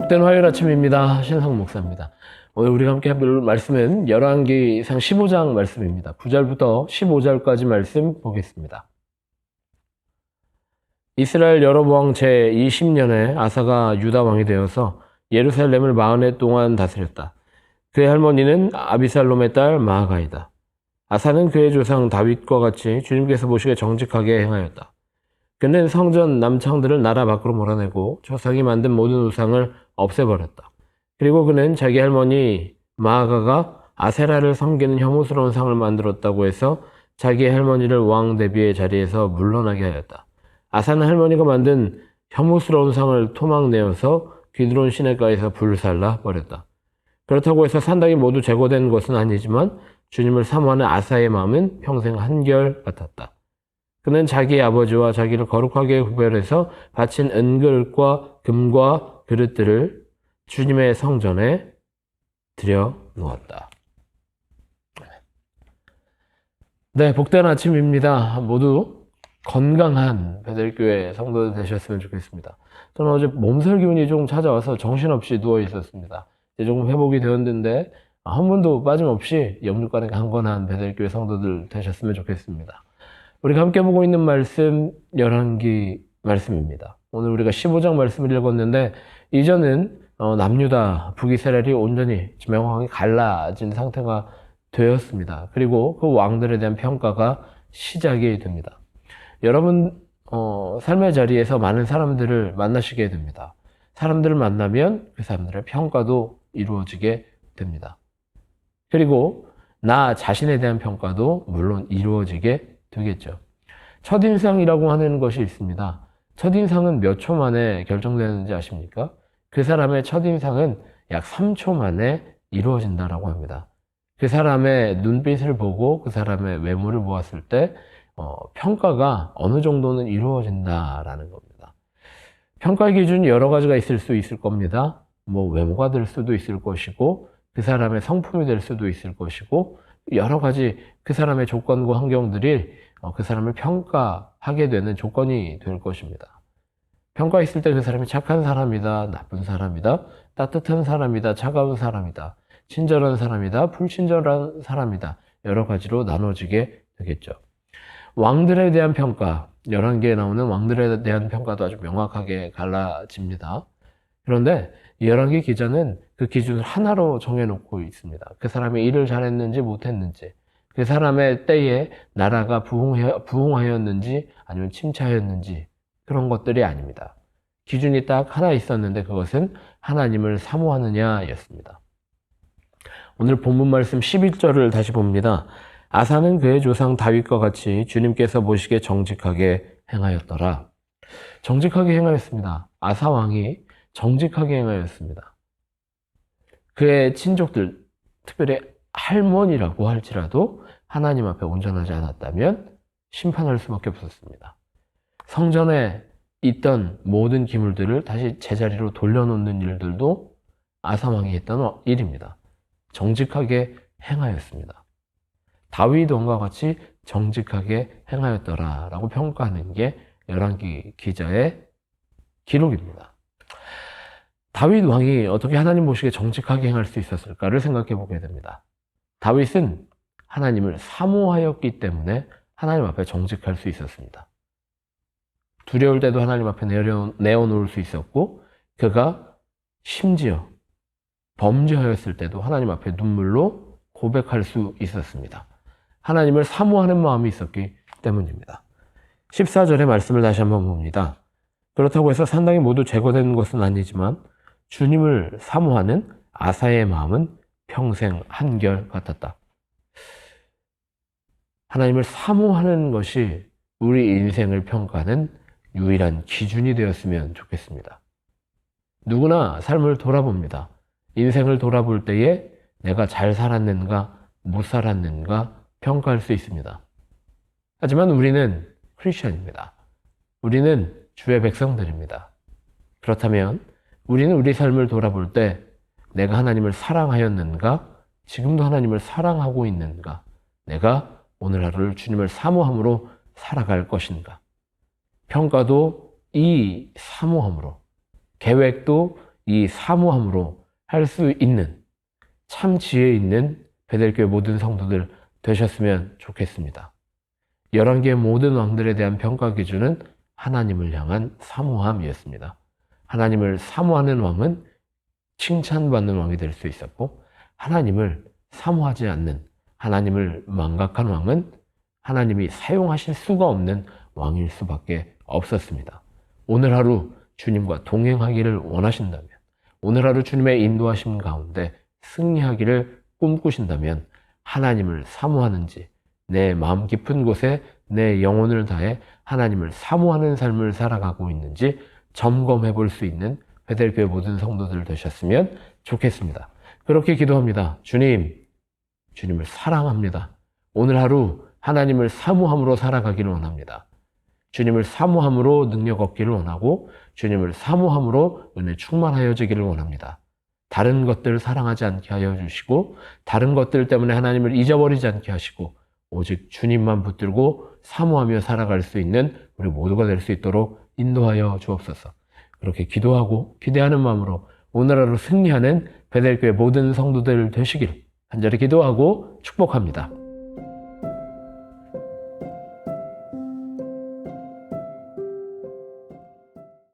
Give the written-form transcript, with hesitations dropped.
복된 화요일 아침입니다. 신성 목사입니다. 오늘 우리가 함께 볼 말씀은 열왕기상 15장 말씀입니다. 9절부터 15절까지 말씀 보겠습니다. 이스라엘 여로보암 제20년에 아사가 유다 왕이 되어서 예루살렘을 40해 동안 다스렸다. 그의 할머니는 아비살롬의 딸 마아가이다. 아사는 그의 조상 다윗과 같이 주님께서 보시기에 정직하게 행하였다. 그는 성전 남창들을 나라 밖으로 몰아내고 조상이 만든 모든 우상을 없애버렸다. 그리고 그는 자기 할머니 마아가가 아세라를 섬기는 혐오스러운 상을 만들었다고 해서 자기 할머니를 왕 대비의 자리에서 물러나게 하였다. 아사는 할머니가 만든 혐오스러운 상을 토막내어서 기드론 시내가에서 불살라 버렸다. 그렇다고 해서 산당이 모두 제거된 것은 아니지만 주님을 사모하는 아사의 마음은 평생 한결 같았다. 그는 자기 아버지와 자기를 거룩하게 구별해서 바친 은그릇과 금과 그릇들을 주님의 성전에 들여 놓았다. 네, 복된 아침입니다. 모두 건강한 베델교회 성도들 되셨으면 좋겠습니다. 저는 어제 몸살 기운이 좀 찾아와서 정신없이 누워 있었습니다. 이제 조금 회복이 되었는데 한 번도 빠짐없이 영육간에 강건한 베델교회 성도들 되셨으면 좋겠습니다. 우리가 함께 보고 있는 말씀 열왕기 말씀입니다. 오늘 우리가 15장 말씀을 읽었는데 이전은 남유다 북이스라엘이 온전히 명확하게 갈라진 상태가 되었습니다. 그리고 그 왕들에 대한 평가가 시작이 됩니다. 여러분 삶의 자리에서 많은 사람들을 만나시게 됩니다. 사람들을 만나면 그 사람들의 평가도 이루어지게 됩니다. 그리고 나 자신에 대한 평가도 물론 이루어지게 되겠죠. 첫인상이라고 하는 것이 있습니다. 첫인상은 몇 초 만에 결정되는지 아십니까? 그 사람의 첫인상은 약 3초 만에 이루어진다라고 합니다. 그 사람의 눈빛을 보고 그 사람의 외모를 보았을 때 평가가 어느 정도는 이루어진다라는 겁니다. 평가의 기준이 여러 가지가 있을 수 있을 겁니다. 외모가 될 수도 있을 것이고 그 사람의 성품이 될 수도 있을 것이고 여러 가지 그 사람의 조건과 환경들이 그 사람을 평가하게 되는 조건이 될 것입니다. 평가했을 때 그 사람이 착한 사람이다, 나쁜 사람이다, 따뜻한 사람이다, 차가운 사람이다, 친절한 사람이다, 불친절한 사람이다, 여러 가지로 나눠지게 되겠죠. 왕들에 대한 평가, 11개에 나오는 왕들에 대한 평가도 아주 명확하게 갈라집니다. 그런데 이 11개 기자는 그 기준을 하나로 정해놓고 있습니다. 그 사람이 일을 잘했는지 못했는지, 그 사람의 때에 나라가 부흥하였는지 아니면 침체하였는지 그런 것들이 아닙니다. 기준이 딱 하나 있었는데 그것은 하나님을 사모하느냐였습니다. 오늘 본문 말씀 11절을 다시 봅니다. 아사는 그의 조상 다윗과 같이 주님께서 보시기에 정직하게 행하였더라. 정직하게 행하였습니다. 아사 왕이 정직하게 행하였습니다. 그의 친족들, 특별히 할머니라고 할지라도 하나님 앞에 온전하지 않았다면 심판할 수밖에 없었습니다. 성전에 있던 모든 기물들을 다시 제자리로 돌려놓는 일들도 아사 왕이 했던 일입니다. 정직하게 행하였습니다. 다윗 왕과 같이 정직하게 행하였더라라고 평가하는 게 열왕기 기자의 기록입니다. 다윗 왕이 어떻게 하나님 보시기에 정직하게 행할 수 있었을까를 생각해 보게 됩니다. 다윗은 하나님을 사모하였기 때문에 하나님 앞에 정직할 수 있었습니다. 두려울 때도 하나님 앞에 내어놓을 수 있었고 그가 심지어 범죄하였을 때도 하나님 앞에 눈물로 고백할 수 있었습니다. 하나님을 사모하는 마음이 있었기 때문입니다. 14절의 말씀을 다시 한번 봅니다. 그렇다고 해서 산당이 모두 제거된 것은 아니지만 주님을 사모하는 아사의 마음은 평생 한결 같았다. 하나님을 사모하는 것이 우리 인생을 평가하는 유일한 기준이 되었으면 좋겠습니다. 누구나 삶을 돌아봅니다. 인생을 돌아볼 때에 내가 잘 살았는가, 못 살았는가 평가할 수 있습니다. 하지만 우리는 크리스천입니다. 우리는 주의 백성들입니다. 그렇다면 우리는 우리 삶을 돌아볼 때 내가 하나님을 사랑하였는가, 지금도 하나님을 사랑하고 있는가, 내가 오늘 하루를 주님을 사모함으로 살아갈 것인가. 평가도 이 사모함으로, 계획도 이 사모함으로 할 수 있는 참 지혜 있는 베델교회 모든 성도들 되셨으면 좋겠습니다. 11개의 모든 왕들에 대한 평가 기준은 하나님을 향한 사모함이었습니다. 하나님을 사모하는 왕은 칭찬받는 왕이 될 수 있었고, 하나님을 사모하지 않는, 하나님을 망각한 왕은 하나님이 사용하실 수가 없는 왕일 수밖에 없었습니다. 오늘 하루 주님과 동행하기를 원하신다면, 오늘 하루 주님의 인도하심 가운데 승리하기를 꿈꾸신다면, 하나님을 사모하는지, 내 마음 깊은 곳에 내 영혼을 다해 하나님을 사모하는 삶을 살아가고 있는지 점검해 볼 수 있는 베델교회 모든 성도들 되셨으면 좋겠습니다. 그렇게 기도합니다. 주님, 주님을 사랑합니다. 오늘 하루 하나님을 사모함으로 살아가기를 원합니다. 주님을 사모함으로 능력 얻기를 원하고, 주님을 사모함으로 은혜 충만하여지기를 원합니다. 다른 것들을 사랑하지 않게 하여 주시고, 다른 것들 때문에 하나님을 잊어버리지 않게 하시고, 오직 주님만 붙들고 사모하며 살아갈 수 있는 우리 모두가 될 수 있도록 인도하여 주옵소서. 그렇게 기도하고 기대하는 마음으로 오늘 하루 승리하는 베델교회 모든 성도들 되시길 간절히 기도하고 축복합니다.